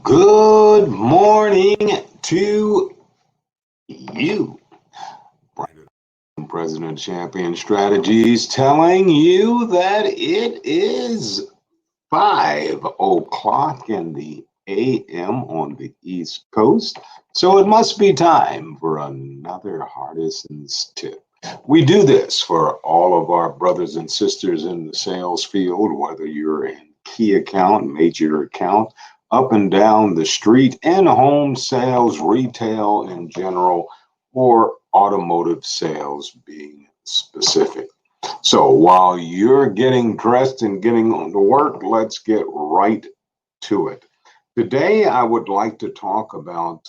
Good morning to you. Brandon, President of Champion Strategies, telling you that it is 5 o'clock in the AM on the East Coast. So it must be time for another Hardison's tip. We do this for all of our brothers and sisters in the sales field, whether you're in key account, major account, up and down the street, in home sales, retail in general, or automotive sales being specific. So while you're getting dressed and getting on to work, let's get right to it. Today, I would like to talk about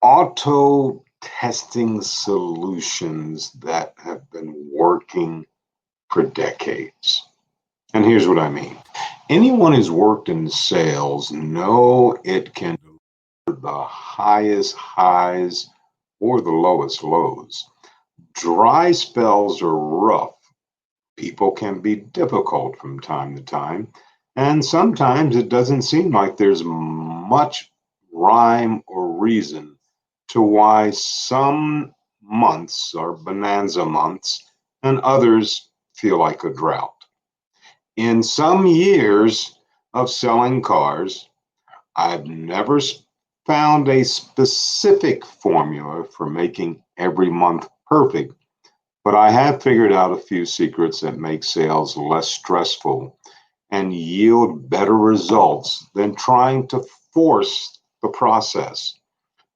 auto testing solutions that have been working for decades. And here's what I mean. Anyone who's worked in sales know it can deliver the highest highs or the lowest lows. Dry spells are rough. People can be difficult from time to time, and sometimes it doesn't seem like there's much rhyme or reason to why some months are bonanza months and others feel like a drought. In some years of selling cars, I've never found a specific formula for making every month perfect, but I have figured out a few secrets that make sales less stressful and yield better results than trying to force the process.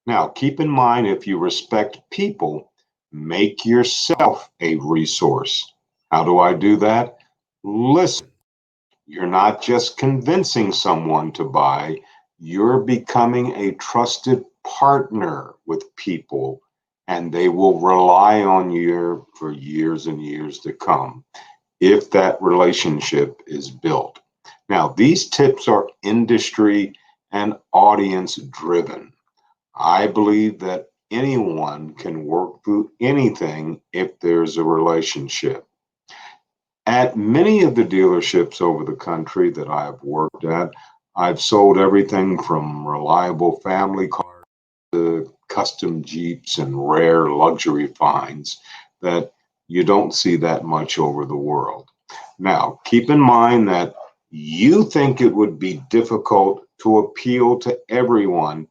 Now, keep in mind, if you respect people, make yourself a resource. How do I do that? Listen, you're not just convincing someone to buy, you're becoming a trusted partner with people, and they will rely on you for years and years to come if that relationship is built. Now, these tips are industry and audience driven. I believe that anyone can work through anything if there's a relationship. At many of the dealerships over the country that I've worked at, I've sold everything from reliable family cars to custom Jeeps and rare luxury finds that you don't see that much over the world. Now, keep in mind that you think it would be difficult to appeal to everyone,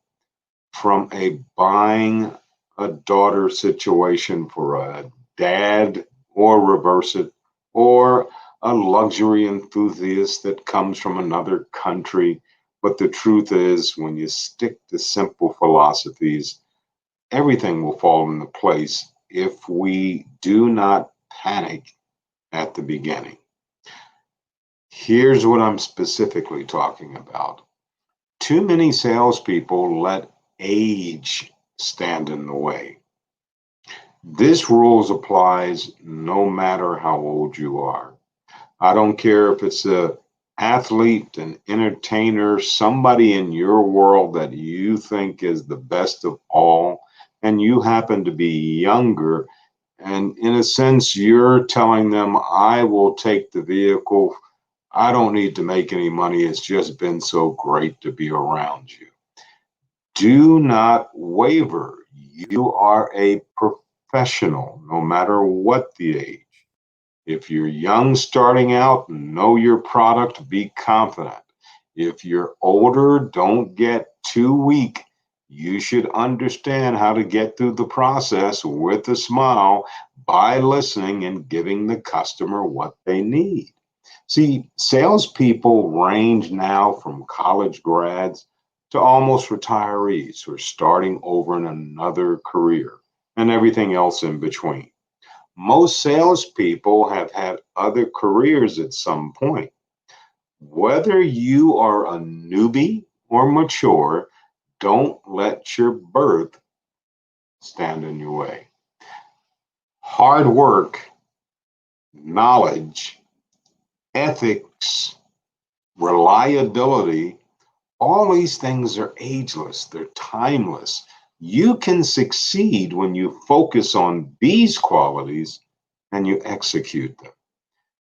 from a buying a daughter situation for a dad, or reverse it, or a luxury enthusiast that comes from another country. But the truth is, when you stick to simple philosophies, everything will fall into place if we do not panic at the beginning. Here's what I'm specifically talking about. Too many salespeople let age stand in the way. This rules applies no matter how old you are. I don't care if it's a athlete, an entertainer, somebody in your world that you think is the best of all, and you happen to be younger, and in a sense, you're telling them, I will take the vehicle. I don't need to make any money. It's just been so great to be around you. Do not waver. You are a professional, no matter what the age. If you're young starting out, know your product, be confident. If you're older, don't get too weak. You should understand how to get through the process with a smile by listening and giving the customer what they need. See, salespeople range now from college grads to almost retirees who are starting over in another career and everything else in between. Most salespeople have had other careers at some point. Whether you are a newbie or mature, don't let your birth stand in your way. Hard work, knowledge, ethics, reliability, all these things are ageless, they're timeless. You can succeed when you focus on these qualities and you execute them.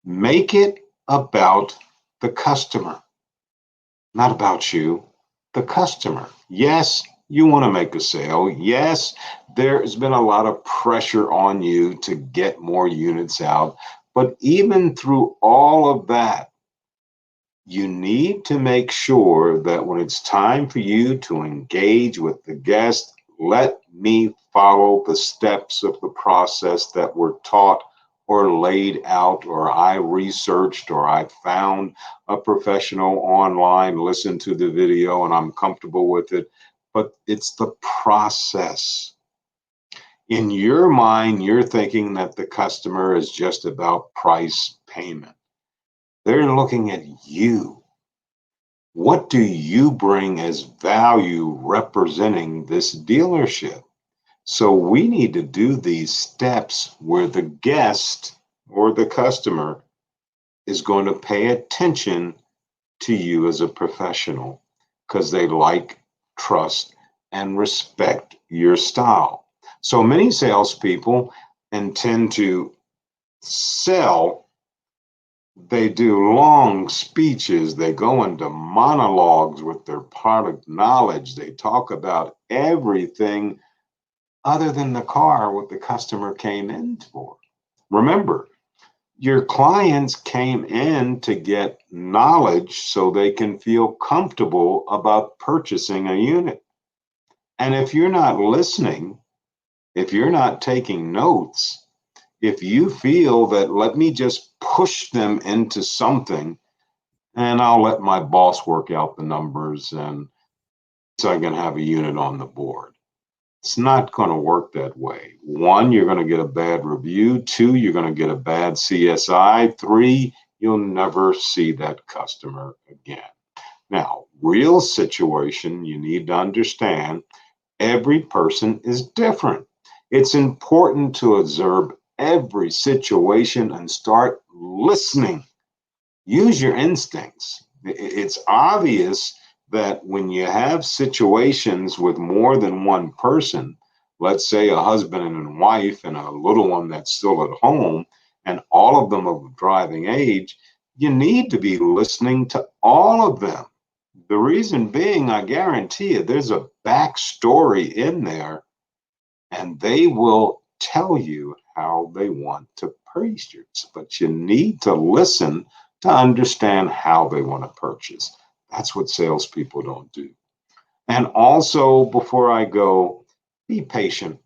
Make it about the customer, not about you. the customer. Yes, you want to make a sale. Yes, there's been a lot of pressure on you to get more units out. But even through all of that, you need to make sure that when it's time for you to engage with the guest, let me follow the steps of the process that were taught or laid out, or I researched, or I found a professional online, listened to the video, and I'm comfortable with it. But it's the process. In your mind, you're thinking that the customer is just about price payment. They're looking at you. What do you bring as value representing this dealership? So we need to do these steps where the guest or the customer is going to pay attention to you as a professional because they like, trust, and respect your style. So many salespeople intend to sell. They do long speeches. They go into monologues with their product knowledge. They talk about everything other than the car, what the customer came in for. Remember, your clients came in to get knowledge so they can feel comfortable about purchasing a unit. And if you're not listening, if you're not taking notes, if you feel that let me just push them into something and I'll let my boss work out the numbers and so I can have a unit on the board. It's not going to work that way. One, you're going to get a bad review. Two, you're going to get a bad CSI. Three, you'll never see that customer again. Now, real situation, you need to understand every person is different. It's important to observe every situation and start listening. Use your instincts. It's obvious that when you have situations with more than one person, let's say a husband and a wife and a little one that's still at home, and all of them of driving age, you need to be listening to all of them. The reason being, I guarantee you, there's a backstory in there, and they will tell you how they want to purchase. But you need to listen to understand how they want to purchase. That's what salespeople don't do. And also, before I go, be patient.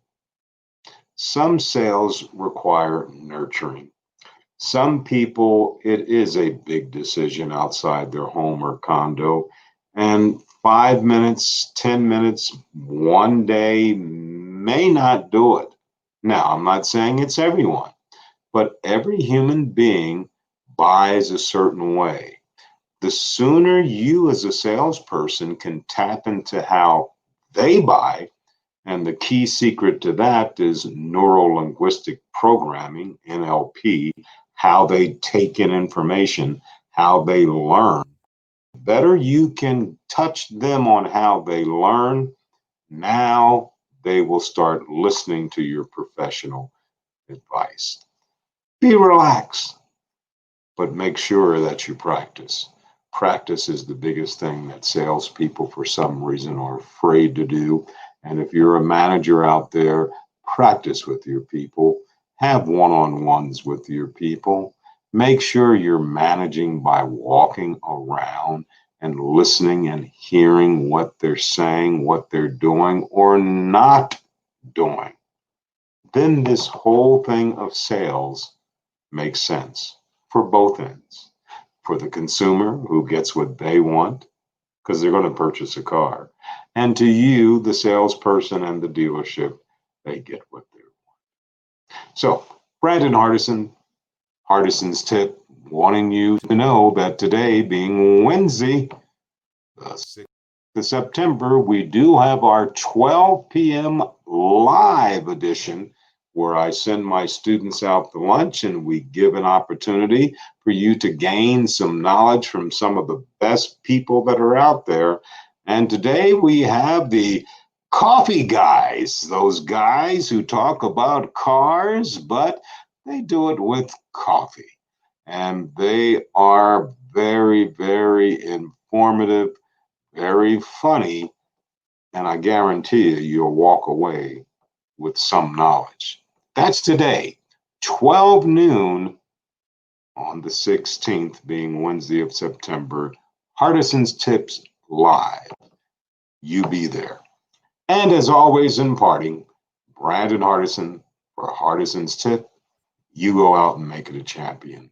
Some sales require nurturing. Some people, it is a big decision outside their home or condo. And 5 minutes, 10 minutes, one day may not do it. Now, I'm not saying it's everyone, but every human being buys a certain way. The sooner you as a salesperson can tap into how they buy, and the key secret to that is neuro linguistic programming, NLP, how they take in information, how they learn. The better you can touch them on how they learn, now they will start listening to your professional advice. Be relaxed, but make sure that you practice. Practice is the biggest thing that salespeople, for some reason, are afraid to do. And if you're a manager out there, practice with your people, have one on ones with your people. Make sure you're managing by walking around and listening and hearing what they're saying, what they're doing or not doing. Then this whole thing of sales makes sense for both ends. For the consumer who gets what they want because they're going to purchase a car, and to you, the salesperson and the dealership, they get what they want. So, Brandon Hardison, Hardison's tip, wanting you to know that today, being Wednesday, the 6th of September, we do have our 12 p.m. live edition where I send my students out to lunch and we give an opportunity for you to gain some knowledge from some of the best people that are out there. And today we have the coffee guys, those guys who talk about cars, but they do it with coffee. And they are very, very informative, very funny, and I guarantee you, you'll walk away with some knowledge. That's today, 12 noon on the 16th, being Wednesday of September. Hardison's Tips Live. You be there. And as always in parting, Brandon Hardison for Hardison's Tip. You go out and make it a champion.